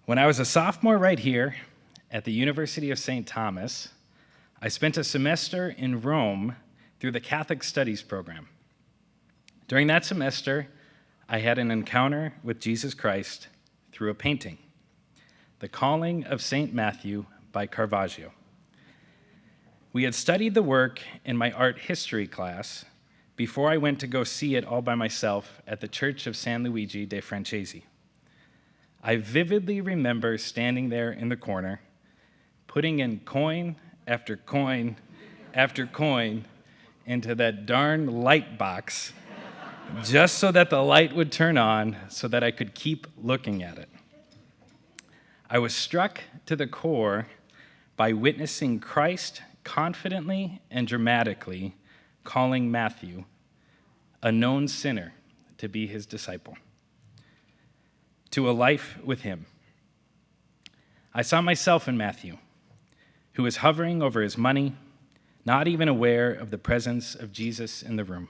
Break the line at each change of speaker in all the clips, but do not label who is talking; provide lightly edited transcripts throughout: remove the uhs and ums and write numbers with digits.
When I was a sophomore right here at the University of St. Thomas, I spent a semester in Rome through the Catholic Studies program. During that semester, I had an encounter with Jesus Christ through a painting, The Calling of St. Matthew by Caravaggio. We had studied the work in my art history class before I went to go see it all by myself at the Church of San Luigi dei Francesi. I vividly remember standing there in the corner, putting in coin after coin after coin into that darn light box just so that the light would turn on so that I could keep looking at it. I was struck to the core by witnessing Christ confidently and dramatically calling Matthew, a known sinner, to be his disciple, to a life with him. I saw myself in Matthew, who was hovering over his money, not even aware of the presence of Jesus in the room.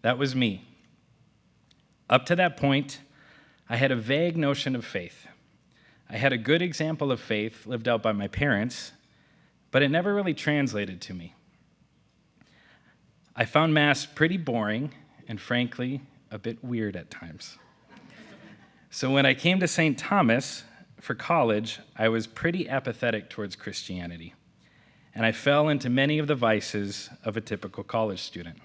That was me. Up to that point, I had a vague notion of faith. I had a good example of faith lived out by my parents, but it never really translated to me. I found Mass pretty boring and, frankly, a bit weird at times. So when I came to St. Thomas for college, I was pretty apathetic towards Christianity, and I fell into many of the vices of a typical college student.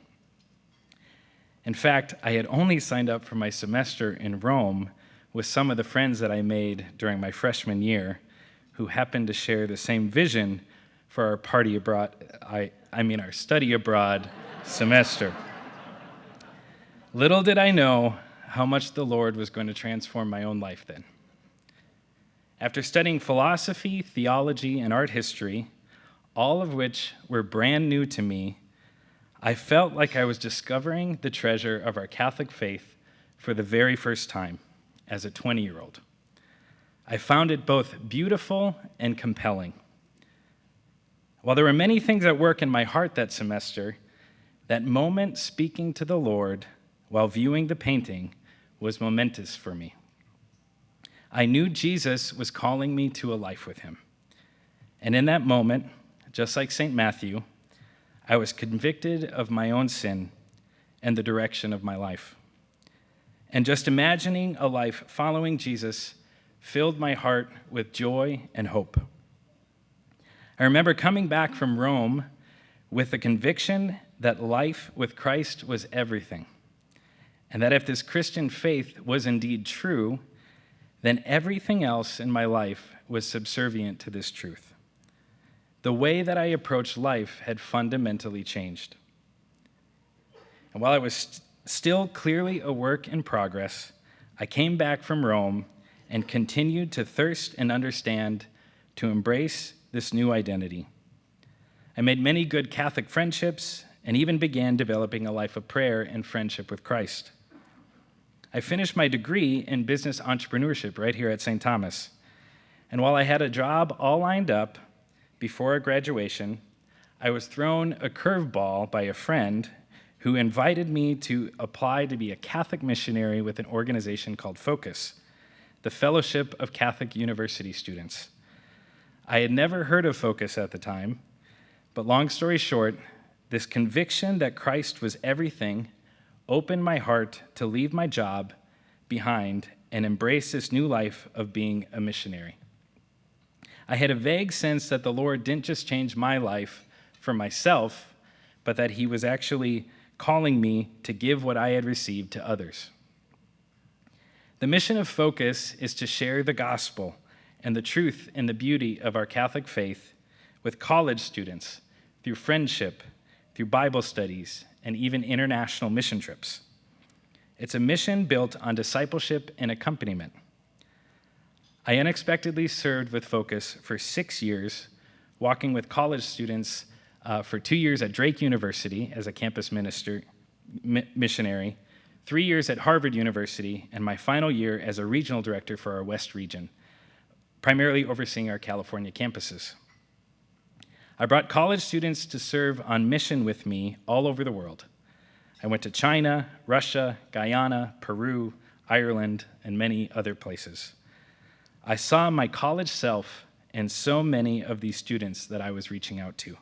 In fact, I had only signed up for my semester in Rome with some of the friends that I made during my freshman year who happened to share the same vision for our our study abroad semester. Little did I know how much the Lord was going to transform my own life then. After studying philosophy, theology, and art history, all of which were brand new to me, I felt like I was discovering the treasure of our Catholic faith for the very first time as a 20-year-old. I found it both beautiful and compelling. While there were many things at work in my heart that semester, that moment speaking to the Lord while viewing the painting was momentous for me. I knew Jesus was calling me to a life with him. And in that moment, just like St. Matthew, I was convicted of my own sin and the direction of my life. And just imagining a life following Jesus filled my heart with joy and hope. I remember coming back from Rome with the conviction that life with Christ was everything, and that if this Christian faith was indeed true, then everything else in my life was subservient to this truth. The way that I approached life had fundamentally changed. And while I was still clearly a work in progress, I came back from Rome and continued to thirst and understand, to embrace this new identity. I made many good Catholic friendships and even began developing a life of prayer and friendship with Christ. I finished my degree in business entrepreneurship right here at St. Thomas. And while I had a job all lined up before graduation, I was thrown a curveball by a friend who invited me to apply to be a Catholic missionary with an organization called Focus, the Fellowship of Catholic University Students. I had never heard of Focus at the time, but long story short, this conviction that Christ was everything opened my heart to leave my job behind and embrace this new life of being a missionary. I had a vague sense that the Lord didn't just change my life for myself, but that he was actually calling me to give what I had received to others. The mission of Focus is to share the gospel and the truth and the beauty of our Catholic faith with college students through friendship, through Bible studies, and even international mission trips. It's a mission built on discipleship and accompaniment. I unexpectedly served with Focus for 6 years, walking with college students for 2 years at Drake University as a campus missionary, 3 years at Harvard University, and my final year as a regional director for our West region, primarily overseeing our California campuses. I brought college students to serve on mission with me all over the world. I went to China, Russia, Guyana, Peru, Ireland, and many other places. I saw my college self in so many of these students that I was reaching out to,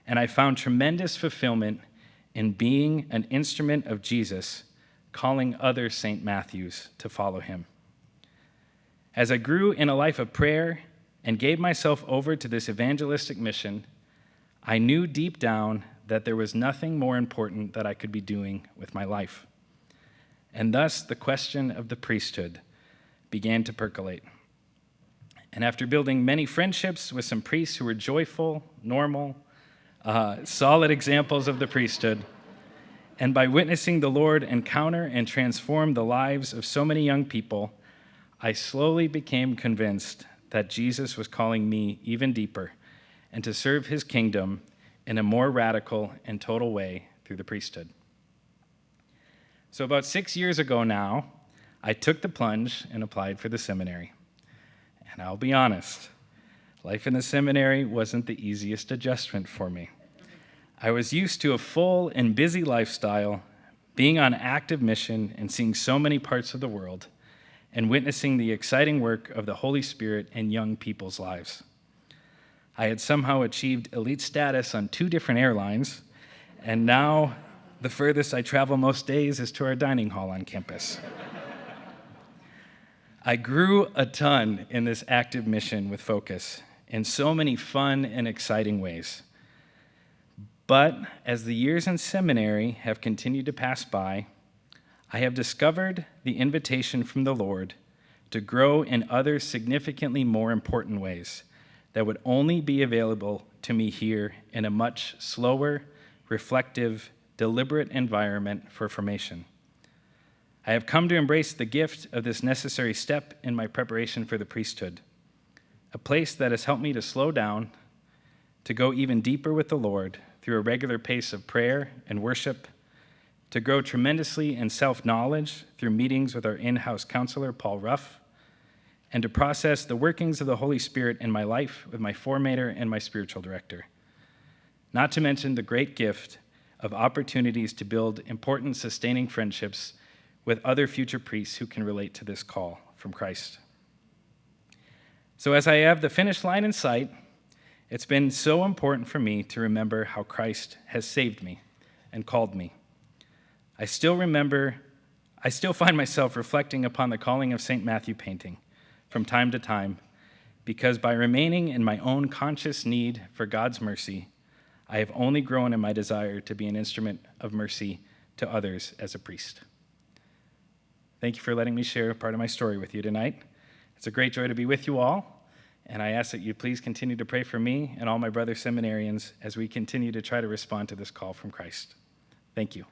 and I found tremendous fulfillment in being an instrument of Jesus, calling other St. Matthews to follow him. As I grew in a life of prayer and gave myself over to this evangelistic mission, I knew deep down that there was nothing more important that I could be doing with my life. And thus, the question of the priesthood began to percolate. And after building many friendships with some priests who were joyful, normal, solid examples of the priesthood, and by witnessing the Lord encounter and transform the lives of so many young people, I slowly became convinced that Jesus was calling me even deeper and to serve his kingdom in a more radical and total way through the priesthood. So about 6 years ago now, I took the plunge and applied for the seminary. And I'll be honest, life in the seminary wasn't the easiest adjustment for me. I was used to a full and busy lifestyle, being on active mission and seeing so many parts of the world, and witnessing the exciting work of the Holy Spirit in young people's lives. I had somehow achieved elite status on 2 different airlines, and now the furthest I travel most days is to our dining hall on campus. I grew a ton in this active mission with Focus in so many fun and exciting ways. But as the years in seminary have continued to pass by, I have discovered the invitation from the Lord to grow in other significantly more important ways that would only be available to me here in a much slower, reflective, deliberate environment for formation. I have come to embrace the gift of this necessary step in my preparation for the priesthood, a place that has helped me to slow down, to go even deeper with the Lord through a regular pace of prayer and worship, to grow tremendously in self-knowledge through meetings with our in-house counselor, Paul Ruff, and to process the workings of the Holy Spirit in my life with my formator and my spiritual director. Not to mention the great gift of opportunities to build important, sustaining friendships with other future priests who can relate to this call from Christ. So as I have the finish line in sight, it's been so important for me to remember how Christ has saved me and called me. I still find myself reflecting upon the calling of St. Matthew painting from time to time, because by remaining in my own conscious need for God's mercy, I have only grown in my desire to be an instrument of mercy to others as a priest. Thank you for letting me share part of my story with you tonight. It's a great joy to be with you all, and I ask that you please continue to pray for me and all my brother seminarians as we continue to try to respond to this call from Christ. Thank you.